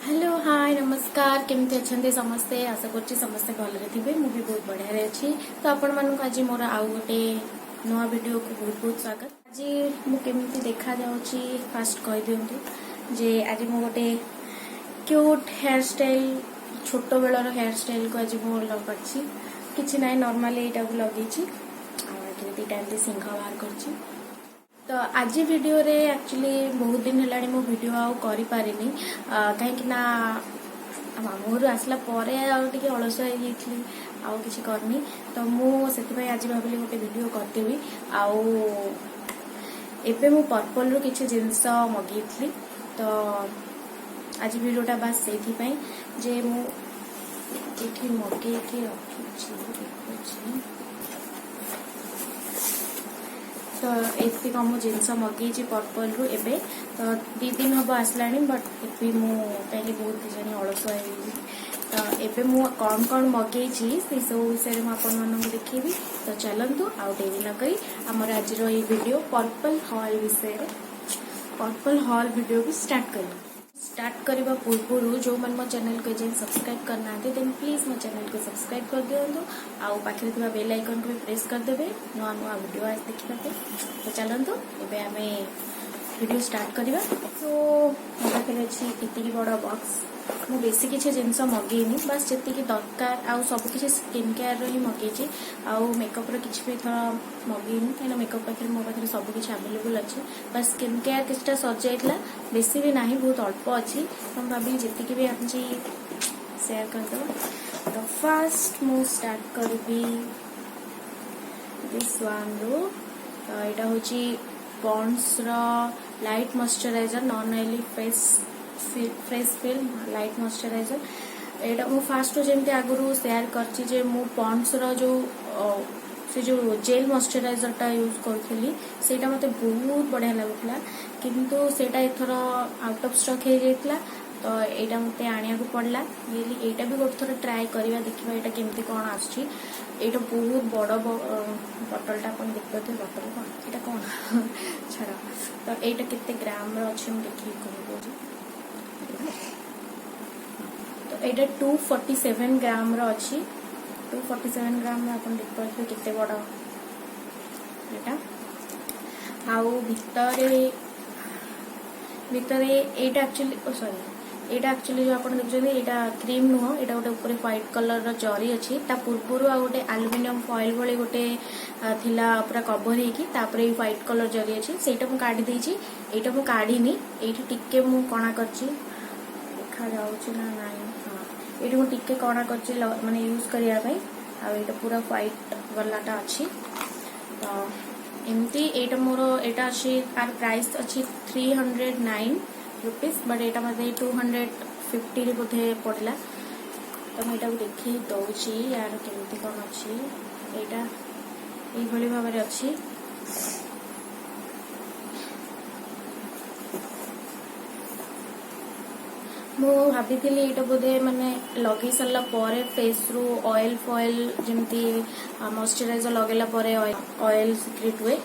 Hello hi नमस्कार केमती अच्छा समस्ते आशा कर समस्ते भलरे थे मुझे बहुत बढ़िया अच्छी तो आपण मानक आज मोर आउ गोटे नुआ वीडियो को बहुत बहुत स्वागत। आज मुझे देखा जाऊँगी फास्ट कह दिंतु जे आज मु गोटे क्यूट हेयर स्टाइल छोट बेलर हेयर स्टाइल को आज मु लगी कि ना नॉर्मली यहाँ को लगे दुटा सिंह बाहर कर तो आज वीडियो रे एक्चुअली बहुत दिन है मो वीडियो आउ करी पारिनी कहीं ना मामूर आसला टे अलसुआ आउ किसी करनी तो मुझे आज भाविली गोटे वीडियो करदेवी आउ एबे मु पर्पल रु किसी जिनस मगेली तो आज वीडियोटा बास से जे मु मगे रखी तो ये कम जिनस मगे पर्पल रु एबे तो 2 दिन हम आसला बट ये मुझे बहुत जानी अलसुआ तो एबे मु कौन कौन मगे से सब विषय में आपण देखी तो चलतु आउ डेरी न करी आमर आज वीडियो पर्पल हॉल विषय पर्पल हॉल वीडियो भी स्टार्ट करने पूर्व जो मैंने मो चैनल को जे सब्सक्राइब करना देन प्लीज मो चैनल को सब्सक्राइब कर दिंतु आउ पाखे बेल आइकन को भी प्रेस करदे नुआ नुआ वीडियो आज देखा तो चलतु एबे आमे वीडियो स्टार्ट करवा तो मो पाखे अच्छी बड़ बॉक्स मु बेसी किसी जिनस मगेनी बस जी दरकार आउ सब किसी स्किन केयर ही मगेची आउ मेकअप किसी भी थर मगेनी कहीं मेकअप पाखे मो पाखे सब किसी आवेलेबल अच्छे बस स्किन केयर किसी सजाइला बेसी भी ना बहुत अल्प अच्छी तो भाभी जी भी आज शेयर करदे तो फास्ट मु स्टार्ट करी दिस वन रू तो यहाँ हूँ Pond's light moisturiser non oily fresh film light moisturiser यहाँ मु फास्ट जमी आगुरी शेयर कर पॉन्ड्स जो से जो जेल मॉइस्चराइजरटा यूज करी से मत बहुत बढ़िया लगुला किंतु सेटा एथर आउट ऑफ स्टॉक हो जाता तो यहाँ मत आनिया पड़ला यहाँ भी गोटे थर ट्राए करवा देखा यहाँ केमती कौन आसुची यहाँ बहुत बड़ बटलटा आप देखते बटल कौन यहाँ कौन छाड़ तो यहाँ केते ग्राम अच्छे मुझे देखिए कह तो यहाँ 247 ग्राम अच्छी 247 ग्राम आप देखिए केते बड़ यहाँ आउ भितर यहाँ एक्चुअली सॉरी यहाँ एक्चुअली जो आप देखते यहाँ क्रीम नुह यहाँ गोटे ऊपर व्हाइट कलर जरी अच्छी पूर्वर आ गए आलुमिनियम फॉइल भाई गोटे पूरा कवर होकर व्हाइट कलर जरी अच्छी से काढ़ी यहाँ मुझे काढ़नी ये टिके मु कणा कर देखा ना नाई हाँ ये मुझे टिके कणा कर माने यूज करने आईटा पूरा व्हाइट वालाटा अच्छी तो एमती यहाँ मोर यहाँ अच्छी आर प्राइस अच्छी 309 रुपीज बट यहाँ मत 250 बोधे पड़ा तो मुझे देखी दौची यार केमती कौन अच्छी यहाँ ये भाव में अच्छी मु भाभी यहाँ बोधे माने लगे सारा फेस रू ऑयल फॉइल जमती मॉइस्चराइजर लगेला ऑयल सिक्रेट हुए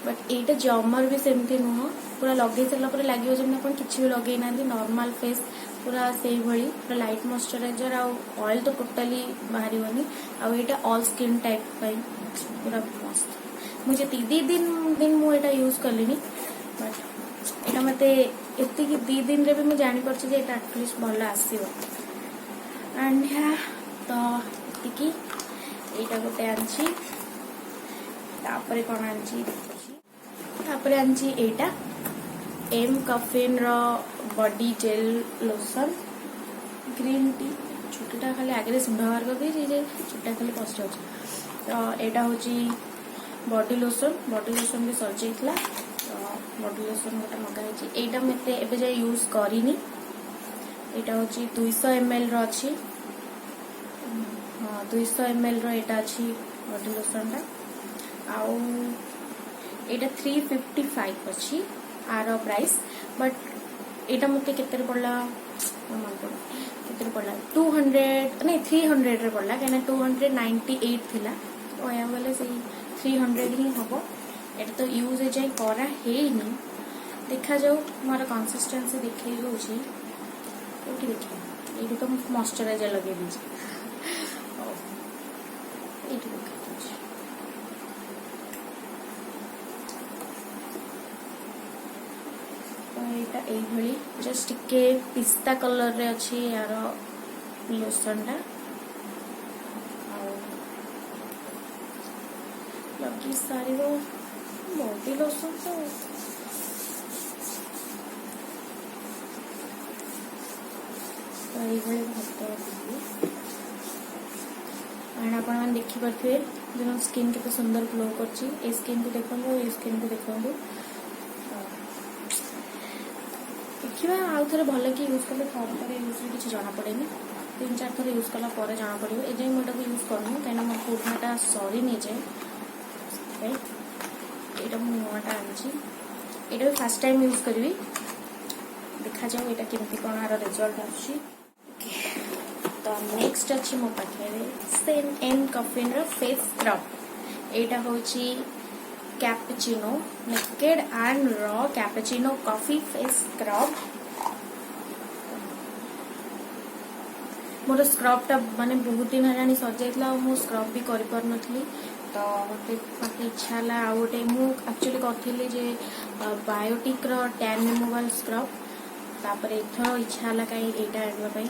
बट यहाँ जमर भी सेमती नुह पूरा लगे सारा लगे जमी किसी भी लगे ना नॉर्मल फेस पूरा से भाई पूरा लाइट मॉइस्चराइजर ऑयल तो टोटाली बाहर आईटा ऑल स्किन टाइप पूरा मस्त मुझे 2 दिन मुझे यूज कली बट यहाँ मत एति 2 दिन रे भी मुझे जापर एटलिस्ट भल आसो एंड तो यहाँ गोटे आनी कौन आनी यहाँ mCaffeine body gel lotion green tea छुट्टा खाली आगे सुंड बाहर कर दी छुट्टा खाली पस्ट तो यहाँ हूँ बॉडी लोशन भी सजाइला बॉडी लोशन गोटे मगाई यहाँ मत ए यूज करनी यहाँ हूँ 200 ml अच्छी हाँ 200 ml यहाँ अच्छी बॉडी लोशनटा आउ यहाँ 355 अच्छी आर प्राइस बट यहाँ मत के पड़ा मन पड़ा पड़ा 200 नहीं 300 रे पड़ा कहीं 298 थिला तो यहाँ गले से 300 ही हम एटा तो यूज हो जाए करा है देखा जाऊ मोर कंसिस्टेंसी देखई रोची ये देखिए ये तो मॉइस्चराइजर लगे दीजिए ये यहाँ यही जस्ट टिके पिस्ता कलर रे अच्छी यार लोशन टा लगी सारी बॉडी लोशन तो ये आप देखिपे जो स्किन के सुंदर ग्लो कर स्किन को देखो ये स्किन को देखो देखिए आउ थे भल कि यूज कले थर यूज किसी जना पड़े 3-4 थर यूज कला जना पड़ो ये मुझे यूज करनी कहीं मोर पुराणाटा सरी नहीं जाए यहाँ नुआटा आनी ये फास्ट टाइम यूज करी देखा जाओ यहाँ केमती कौन यार रिजल्ट आछी तो नेक्स्ट अच्छी मो पाखे सेम एम कफिन रो फेस स्क्रब यहाँ हूँ cappuccino naked and raw cappuccino coffee face scrub more scrub टा माने बहुत दिन है सर जाइला मु स्क्रब भी कर पार नथली तो मत इच्छा है आ गोटे मुझे एक्चुअली करी जे बायोटिक रो टैन रिमूवल स्क्रब तापर एथर इच्छा है कहीं यहाँ आने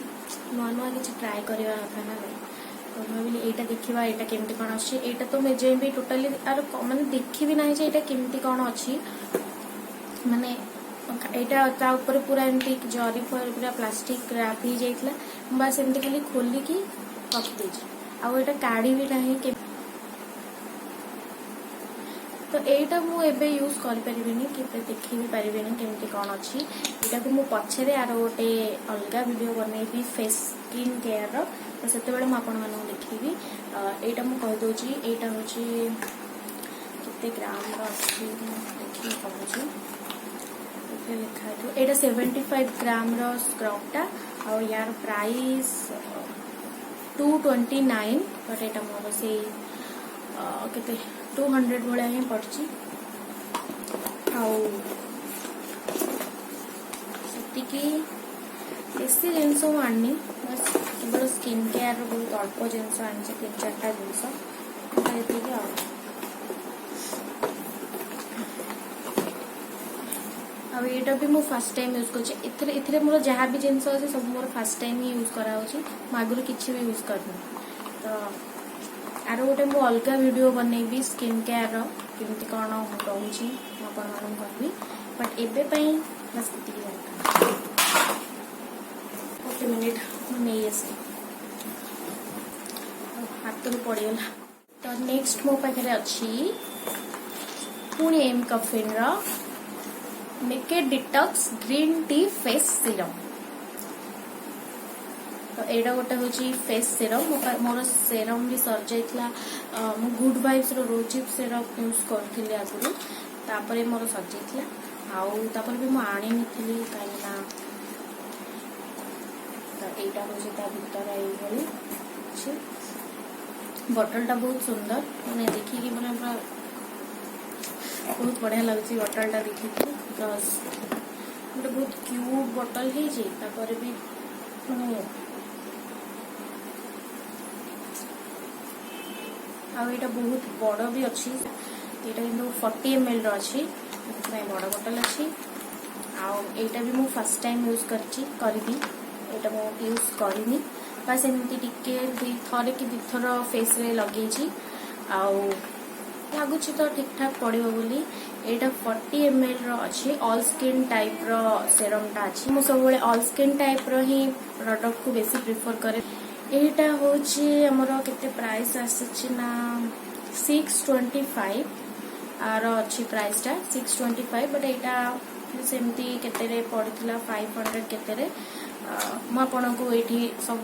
नुआ नुआ किसी ट्राए करवा कथा ना तो भाविली यहाँ देखा यहाँ केमती कौन अच्छी तो मुझे भी टोटाली आर मैंने देखी भी ना यहाँ केमती कौन अच्छी माने यहाँ पूरा एमती जरी पूरा प्लास्टिक रैप हो जाता बस एमती खाली खोलिकी रखी देती आटा काढ़ी भी ना तो यहाँ मुझे यूज कर देखी भी पारि केमती कौन अच्छी यहाँ को मुझे पछे आर गोटे अलग वीडियो बनईबी फेस स्किन केयर तो से मुझे देखी यहाँ मुझे कहीदे यहाँ हूँ के ग्राम अच्छी देखिए कहूँ लिखा है यहाँ 75 ग्राम स्क्रबटा आ यार प्राइस 229 बट यहाँ मोर से के 200 भाया ही पड़ी आती बेसी जिनस आनी बस केवल स्किन केयर बहुत अल्प जिनस आनी 3-4टा जिनस ये भी मु फर्स्ट टाइम यूज कर मोर जहाँ भी जिनस अच्छे सब मोर फर्स्ट टाइम ही यूज करा आगुरी किसी भी यूज करनी तो आर गोटे मु अलग वीडियो बनईबी स्किन केयर केमती कौन रोचे कहि बट एवं बस गोटे मिनिट नहीं आसे हाथ में पड़गला तो नेक्स्ट मो पाखे अच्छी पुणी mCaffeine naked detox green tea face serum तो यहाँ गोटे हूँ फेस सीरम मोर सीरम भी सर जाइला good vibes rosehip serum use करी आगुरी तापर मोर सर जाइला आपर भी मुझे आनी नी कहीं तो यहाँ हूँ भीतर ये बटलटा बहुत सुंदर मैंने देखिकी मैंने पूरा बहुत बढ़िया लगे बटलटा देखिए प्लस गोटे बहुत क्यूट बटल भी मैंने आईटा बहुत बड़ भी अच्छी यहाँ कि 40 ml अच्छी बड़ बटल अच्छी आईटा भी मुझे फर्स्ट टाइम यूज करी यहाँ मुझे यूज करनी बस एमती टिके थे कि 2 थर फेस रे लगे लगुच तो ठीक ठाक पड़ो बोली यहाँ 40 ml अच्छी ऑल स्किन टाइप सेरमटा अच्छी मुझे सब ऑल स्किन टाइप ही प्रोडक्ट को बेसी प्रिफर करे यहाँ हूँ आमर के प्राइस आसना 625 आर अच्छी प्राइसटा 625 बट यहाँ सेमती केते पड़ता 500 केते मुझको ये सब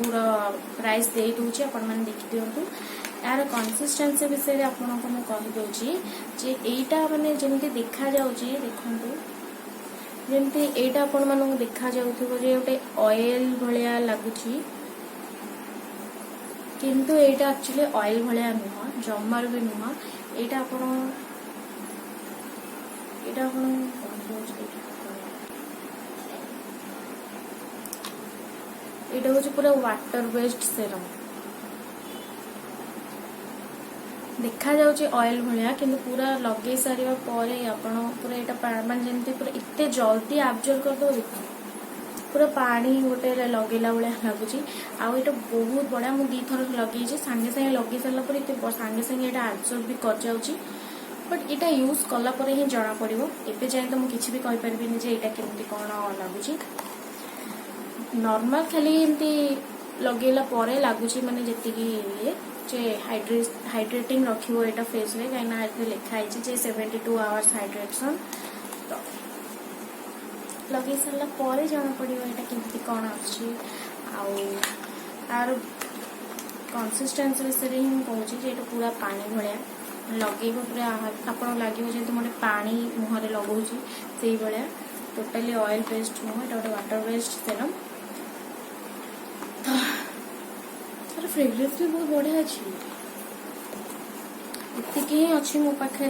प्राइस दे दूची आपण मैंने देखी दिंतु यार कंसिस्टेंसी विषय आपन को मुझे यहाँ माने जमी देखा देखु जमी यहाँ आपण मानक देखा गोटे ऑयल भाया लगुच किंतु यहाँ एक्चुअली ऑयल भाया नुह जमार भी नुह यहाँ एटा हूँ पूरा वाटर बेस्ड सेरम देखा जाउची ऑयल भलिया किंतु पूरा लगे सारिबा परे आपण पूरा एटा मान जेंति पूरा इत्ते जल्दी एब्जॉर्ब कर दो पूरा पानी गोटे लगेला भाया लगुच आउट बहुत बढ़िया मुझे 2 थर लगे सांगे सांगे लगे सारा पर सांगे सांगे एब्जॉर्ब भी कर जाउची बट इटा यूज कला पर ही जना पड़ो एबे जाए तो मुझे भी कहि परिबिनी जे एटा केमती कोन लगुच नॉर्मल खाली एमती लगेला परे लगुच माने जति ये जे हाइड्रेटिंग रखिबो एटा फेस रे काइना एते लिखा है जे 72 आवर्स हाइड्रेशन तो लगे सारा पर जना पड़ो एटा केमती कोन आछि आर कंसिस्टेंसी विषय ही कहूँ जे पूरा पानी भाया लगे पूरा आपन लगे जेहतु मोटे पानी मुहर लगाऊँ से भाया टोटाली ऑयल बेस्ड नुह एटा गोटे वाटर बेस्ड सेरम तार फ्रेग्रेंस भी बहुत बढ़िया अच्छी इतनी ही अच्छी मो पाखे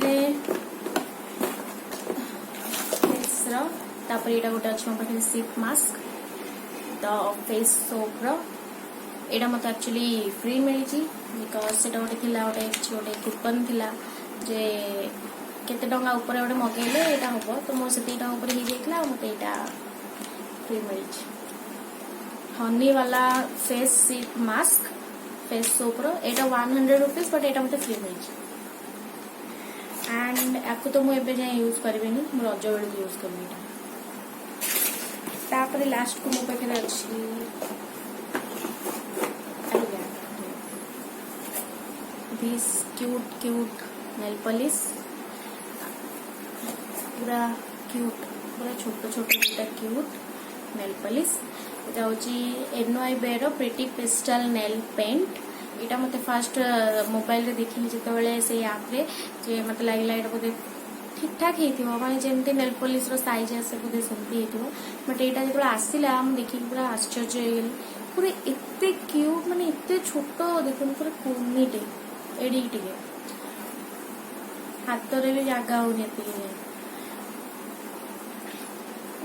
तापर यहाँ गोटे अच्छे मो पाखे सीप मास्क द फेस सोप एटा मत एक्चुअली फ्री मिली बिकज से गोटे गोटे कूपन थिला जे केते टंका ऊपर गोटे मगेले एटा हम तो मोर से ऊपर हो जाइला मत यहाँ फ्री मिली हनी वाला फेस सीप mask face soap Etah 100 rupees but एटा मत फ्री मिली एंड आपको तो मुझे जाए यूज करी रज बेल यूज करी तापर लास्ट को मो पाखे अच्छी दिस क्यूट नेल पॉलिश पूरा क्यूट पूरा छोट छोट दुटा क्यूट नेल पॉलिश यहाँ हूँ एनवाई बेर प्रिटी पेस्टल नेल पेंट यहाँ मत फास्ट मोबाइल रे देखी जिते से आप जे मत लगे बोधे ठीक ठाक हो माने जमती नेल पॉलिश रो साइज आसे बोधे सेमती हो बट यहाँ जो आसला देखिए पूरा आश्चर्य हो पूरा एते क्यूट माने एते छोट देखो पूरा कुनीटे एडी हाथ रे भी जगह होनी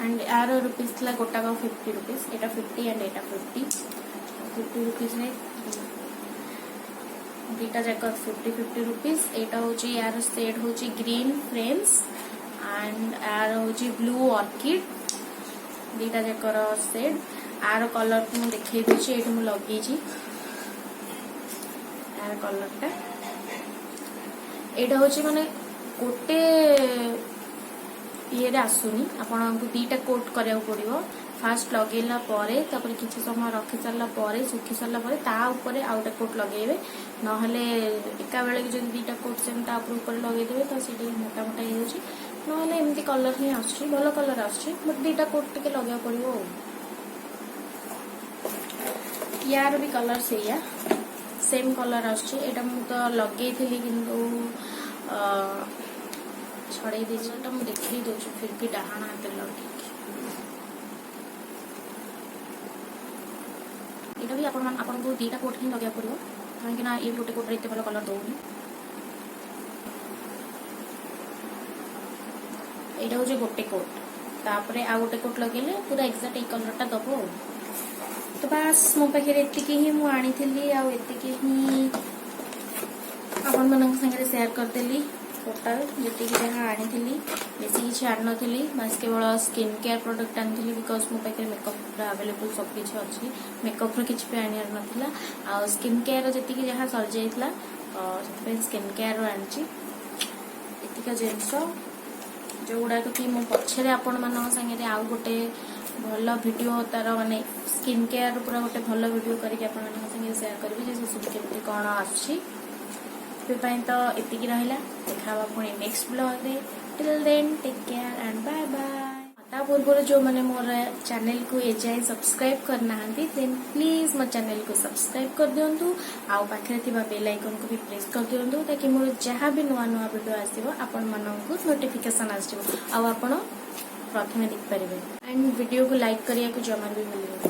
एंड यार रुपीज थी गोटा 50 rupees Etah 50 and Etah 50 rupees ने दीटा जाक 50 रुपीज एटा हूँ यार सेड हूँ ग्रीन फ्रेंड्स एंड यार हूँ ब्लू ऑर्किड दीटा जाकर सेड यार कलर को मुझे देखई दूसरी ये मुझे लगे यार कलर टा एटा हूँ माने गोटे ये आसुनी आपन को 2टा कोट करिया पड़ो फास्ट लगेला परे तापर किछि समय रखि सारला परे सुखी सारला परे ता ऊपर आउटा कोट लगेबे नहले एका बेले कि जदि 2टा कोट सेम ता ऊपर लगे देबे तो सेठी मोटा मोटा हे होची नहले एमती कलर ही आछी भलो कलर आछी बट 2टा कोट टिके लगेया पड़ो यार भी कलर सेया सेम कलर आछी एटा मु तो लगे थिली किंतु छड़े देटा मुझे देखी दौर फिर भी डाहाण हाथ लगे यहाँ भी आपन को 2टा कोट ही लगे पड़ो कहीं ये गोटे कोट भल कलर दौनी यहाँ हूँ गोटे कोट तापर आ गोटे कोट लगे पूरा एक्जाक्ट ये कलरटा दब तो बास मो पाखे एतिकी ही मुझे आनी आतिकी ही आपण मान सागर सेयार करदेली टोटाल जी जहाँ आनी बेसी किसी आन नी बस केवल स्किन केयर प्रोडक्ट आनी बिकज मो पाखे मेकअप अवेलेबल सब किसी अच्छी मेकअप किसी भी आनी नाला आ स्किन केयर जी जहाँ सरी जाइला तो स्किन केयर आनी एतिका जिनस जो गुड़ाक कि मो पछरे आपण मान सागे आउ गोटे भल भिडियो तार माने स्किन केयर पूरा गोटे भल भिडियो करके सागे सेयार करी सब केमती कौन आछी तो एतिकी रहिला देखा पुणी नेक्स्ट ब्लॉग रे till then take care and bye bye ता पूर्व जो मैंने मोर चैनल को ए जाए सब्सक्राइब करना देन प्लीज मो चैनल को सब्सक्राइब कर दिंतु आउ पाखे बेल आइकन को भी प्रेस कर दिंतु ताकि मोर जहाँ भी नुआ नुआ वीडियो आसो आपण मानक नोटिफिकेशन आसो आपण प्रथमे देख पारे एंड वीडियो को लाइक करिया को जमा भी मिले।